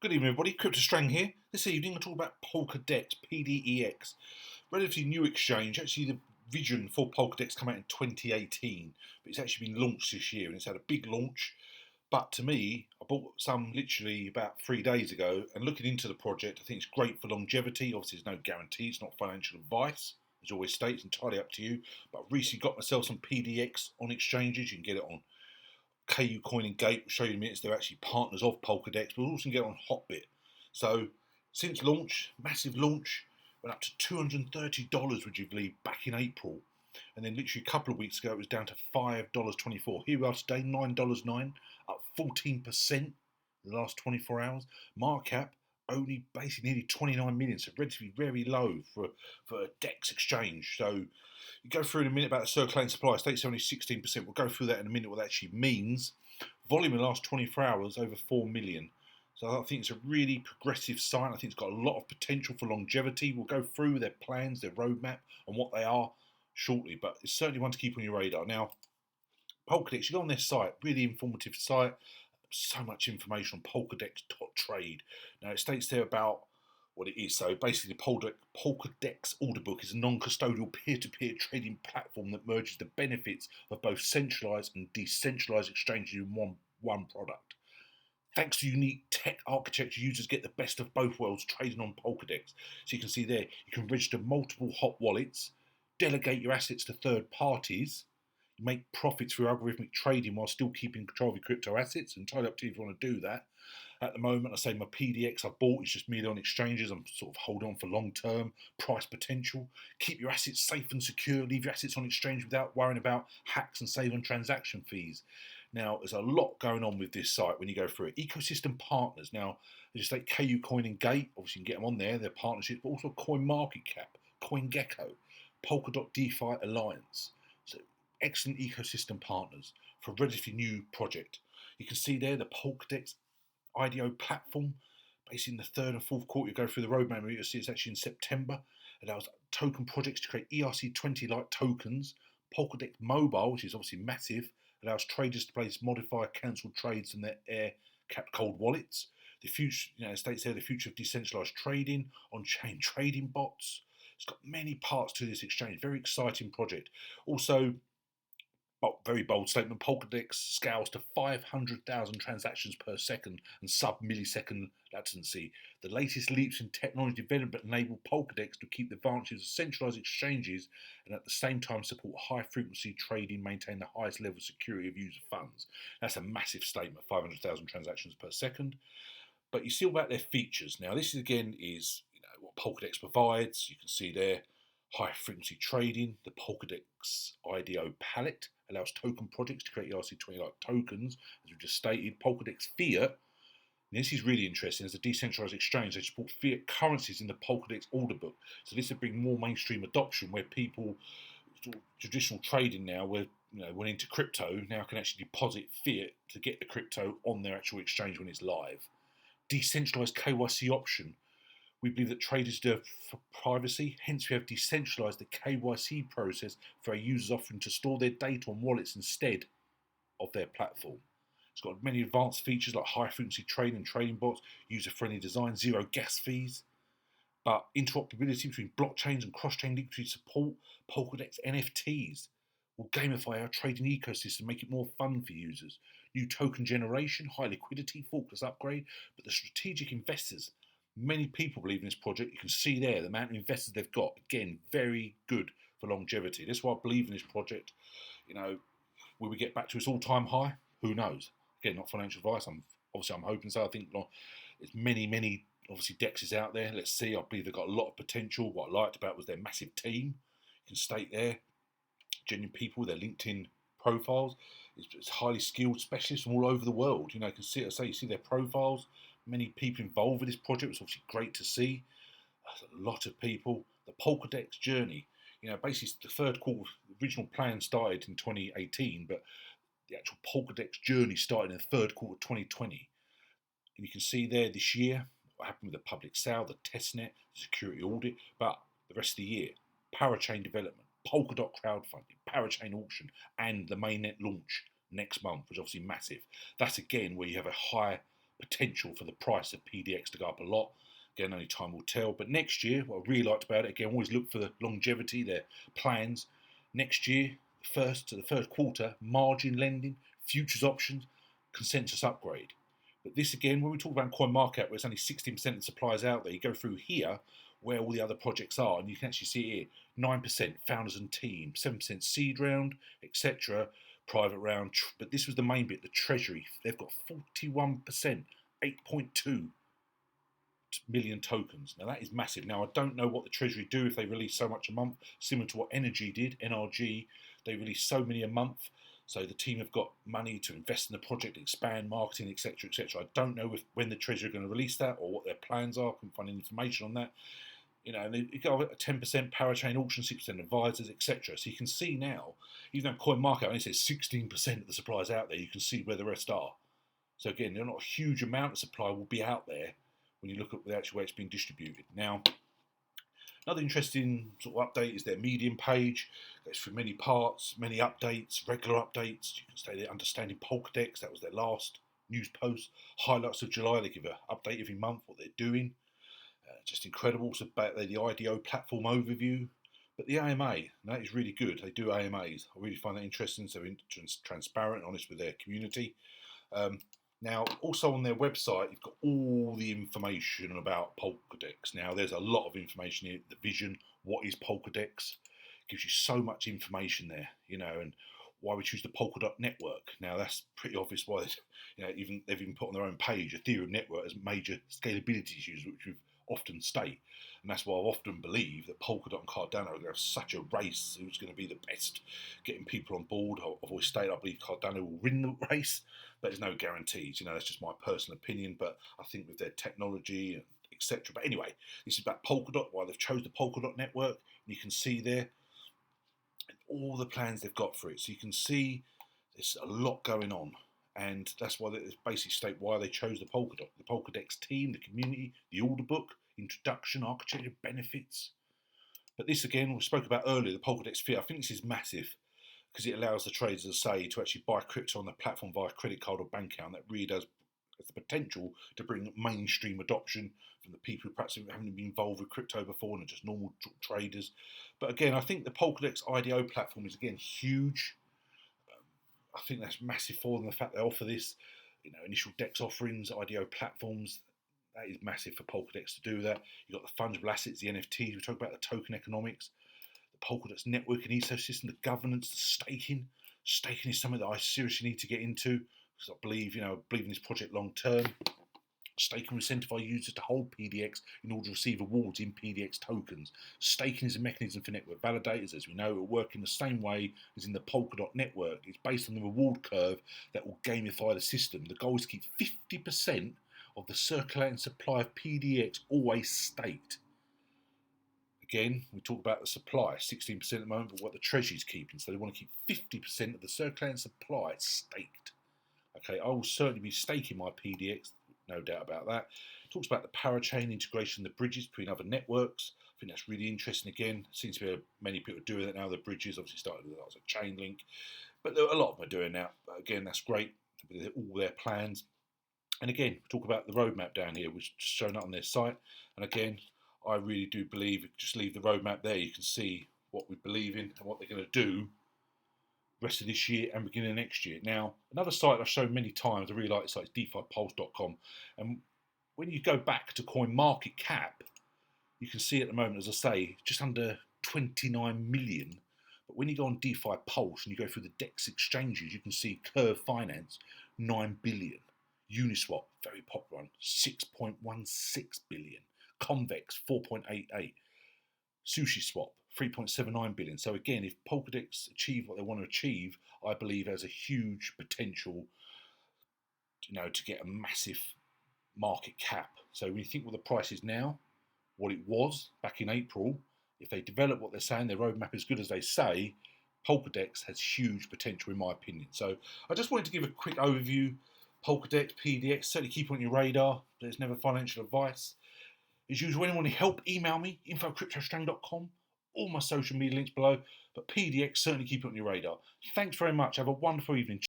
Good evening, everybody. Crypto Strang here. This evening, I'll talk about Polkadex PDEX. Relatively new exchange. Actually, the vision for Polkadex came out in 2018, but it's actually been launched this year, and it's had a big launch. But to me, I bought some literally about 3 days ago, and looking into the project, I think it's great for longevity. Obviously, there's no guarantee. It's not financial advice. As always states, entirely up to you. But I've recently got myself some PDX on exchanges. You can get it on KU Coin and Gate. Will show you in minutes. They're actually partners of Polkadex, but we'll also get on Hotbit. So since launch, massive launch, went up to $230, would you believe, back in April. And then literally a couple of weeks ago, it was down to $5.24. Here we are today, $9.09, up 14% in the last 24 hours. Market cap only basically nearly 29 million, so relatively very low for a DEX exchange. So you go through in a minute about the circulating supply. States only 16%. We'll go through that in a minute, what that actually means. Volume in the last 24 hours, over 4 million. So I think it's a really progressive site. I think it's got a lot of potential for longevity. We'll go through their plans, their roadmap, and what they are shortly. But it's certainly one to keep on your radar. Now, Polkadex, you go on their site, really informative site. So much information on Polkadex.trade. Now, it states there about what it is. So basically, the Polkadex order book is a non-custodial peer-to-peer trading platform that merges the benefits of both centralized and decentralized exchanges in one product. Thanks to unique tech architecture, users get the best of both worlds trading on Polkadex. So you can see there, you can register multiple hot wallets, delegate your assets to third parties, make profits through algorithmic trading while still keeping control of your crypto assets. Entirely up to you if you want to do that. At the moment, I say my PDX I bought is just merely on exchanges. I'm sort of holding on for long-term price potential. Keep your assets safe and secure. Leave your assets on exchange without worrying about hacks and save on transaction fees. Now, there's a lot going on with this site when you go through it. Ecosystem partners. Now, as you say, KU Coin and Gate, obviously you can get them on there. They're partnerships, but also CoinMarketCap, CoinGecko, Polkadot DeFi Alliance. So excellent ecosystem partners for a relatively new project. You can see there the Polkadex IDO Platform, basically in the third and fourth quarter. You go through the roadmap, you'll see it's actually in September. It allows token projects to create ERC20-like tokens. Polkadex Mobile, which is obviously massive, allows traders to place modify cancelled trades in their air-capped cold wallets. The future, states there the future of decentralized trading, on-chain trading bots. It's got many parts to this exchange. Very exciting project. Also, very bold statement, Polkadex scales to 500,000 transactions per second and sub-millisecond latency. The latest leaps in technology development enable Polkadex to keep the advantages of centralized exchanges and at the same time support high-frequency trading, maintain the highest level of security of user funds. That's a massive statement, 500,000 transactions per second. But you see all about their features. Now, this again is what Polkadex provides. You can see there, high-frequency trading. The Polkadex IDO palette allows token projects to create ERC20-like tokens, as we just stated. Polkadex Fiat, and this is really interesting, as a decentralized exchange, they support fiat currencies in the Polkadex order book. So this will bring more mainstream adoption where people, traditional trading now, where went into crypto, now can actually deposit fiat to get the crypto on their actual exchange when it's live. Decentralized KYC option. We believe that traders do for privacy, hence we have decentralized the KYC process for our users offering to store their data on wallets instead of their platform. It's got many advanced features like high-frequency trading and trading bots, user-friendly design, zero gas fees, but interoperability between blockchains and cross-chain liquidity support. Polkadex NFTs will gamify our trading ecosystem, make it more fun for users. New token generation, high liquidity, forkless upgrade, but the strategic investors, many people believe in this project. You can see there the amount of investors they've got. Again, very good for longevity. That's why I believe in this project. Will we get back to its all-time high? Who knows? Again, not financial advice. I'm hoping so. I think there's many obviously DEXs out there. Let's see. I believe they've got a lot of potential. What I liked about was their massive team. You can state there, genuine people, their LinkedIn profiles. It's highly skilled specialists from all over the world. You can see their profiles. Many people involved with this project. It's obviously great to see. There's a lot of people. The Polkadex journey. Basically the third quarter, the original plan started in 2018, but the actual Polkadex journey started in the third quarter of 2020. And you can see there this year what happened with the public sale, the testnet, the security audit, but the rest of the year, parachain development, Polkadot crowdfunding, parachain auction, and the mainnet launch next month, which is obviously massive. That's again where you have a high potential for the price of PDX to go up a lot. Again, only time will tell. But next year, what I really liked about it, again, always look for the longevity, their plans. Next year, first to the third quarter, margin lending, futures options, consensus upgrade. But this again, when we talk about CoinMarket, where it's only 16% of the supplies out there, you go through here where all the other projects are, and you can actually see here 9% founders and team, 7% seed round, etc., private round. But this was the main bit, the treasury. They've got 41%, 8.2 million tokens. Now that is massive. Now I don't know what the treasury do if they release so much a month, similar to what Energy did, NRG. They release so many a month. So the team have got money to invest in the project, expand marketing, etc., etc. I don't know when the treasury are going to release that or what their plans are. I can find any information on that. You know, and they go at 10% parachain auction, 6% advisors, etc. So you can see now, even though CoinMarket only says 16% of the supplies out there, you can see where the rest are. So again, they're not a huge amount of supply will be out there when you look at the actual way it's being distributed. Now, another interesting sort of update is their Medium page. It goes through many parts, many updates, regular updates. You can stay there understanding Polkadex. That was their last news post. Highlights of July. They give an update every month what they're doing. Just incredible. So about the IDO Platform overview. But the AMA, that is really good. They do AMAs. I really find that interesting. So they're transparent and honest with their community. Now, also on their website, you've got all the information about Polkadex. Now, there's a lot of information here. The vision, what is Polkadex? Gives you so much information there, you know, and why we choose the Polkadot network. Now, that's pretty obvious why they've even put on their own page Ethereum network as major scalability issues, which we've often state. And that's why I often believe that Polkadot and Cardano are going to have such a race who's going to be the best, getting people on board. I've always stated I believe Cardano will win the race, but there's no guarantees. You know, that's just my personal opinion. But I think with their technology and etc. But anyway, this is about Polkadot, why they've chose the Polkadot network. And you can see there all the plans they've got for it. So you can see there's a lot going on. And that's why they basically state why they chose the Polkadot. The Polkadex team, the community, the order book, introduction, architecture, benefits. But this again, we spoke about earlier, the Polkadex fee. I think this is massive because it allows the traders, as I say, to actually buy crypto on the platform via credit card or bank account. That really does has the potential to bring mainstream adoption from the people who perhaps haven't been involved with crypto before and are just normal traders. But again, I think the Polkadex IDO platform is again huge. I think that's massive for them. The fact they offer this, you know, initial DEX offerings, IDO platforms, that is massive for Polkadex to do that. You've got the fungible assets, the NFTs. We talk about the token economics, the Polkadot's networking ecosystem, the governance, the staking. Staking is something that I seriously need to get into because I believe, you know, I believe in this project long term. Staking will incentivize users to hold PDX in order to receive rewards in PDX tokens. Staking is a mechanism for network validators, as we know. It will work in the same way as in the Polkadot network. It's based on the reward curve that will gamify the system. The goal is to keep 50% of the circulating supply of PDX always staked. Again, we talk about the supply, 16% at the moment, but what the treasury's keeping. So they want to keep 50% of the circulating supply staked. Okay, I will certainly be staking my PDX. No doubt about that. It talks about the parachain integration, the bridges between other networks. I think that's really interesting. Again, seems to be many people doing that now. The bridges obviously started with as a chain link, but a lot of them are doing that. But again, that's great. All their plans. And again, we talk about the roadmap down here, which is shown up on their site. And again, I really do believe, just leave the roadmap there. You can see what we believe in and what they're going to do rest of this year and beginning of next year. Now, another site I've shown many times, I really like the site, is DeFiPulse.com. And when you go back to CoinMarketCap, you can see at the moment, as I say, just under 29 million. But when you go on DeFi Pulse and you go through the DEX exchanges, you can see Curve Finance, 9 billion. Uniswap, very popular one, 6.16 billion. Convex, 4.88. SushiSwap, 3.79 billion. So again, if Polkadex achieve what they want to achieve, I believe has a huge potential, you know, to get a massive market cap. So when you think what the price is now, what it was back in April, if they develop what they're saying, their roadmap is good as they say, Polkadex has huge potential in my opinion. So I just wanted to give a quick overview. Polkadex PDEX, certainly keep it on your radar. There's never financial advice. As usual, anyone want help, email me, info@cryptostrang.com, all my social media links below. But PDX, certainly keep it on your radar. Thanks very much. Have a wonderful evening.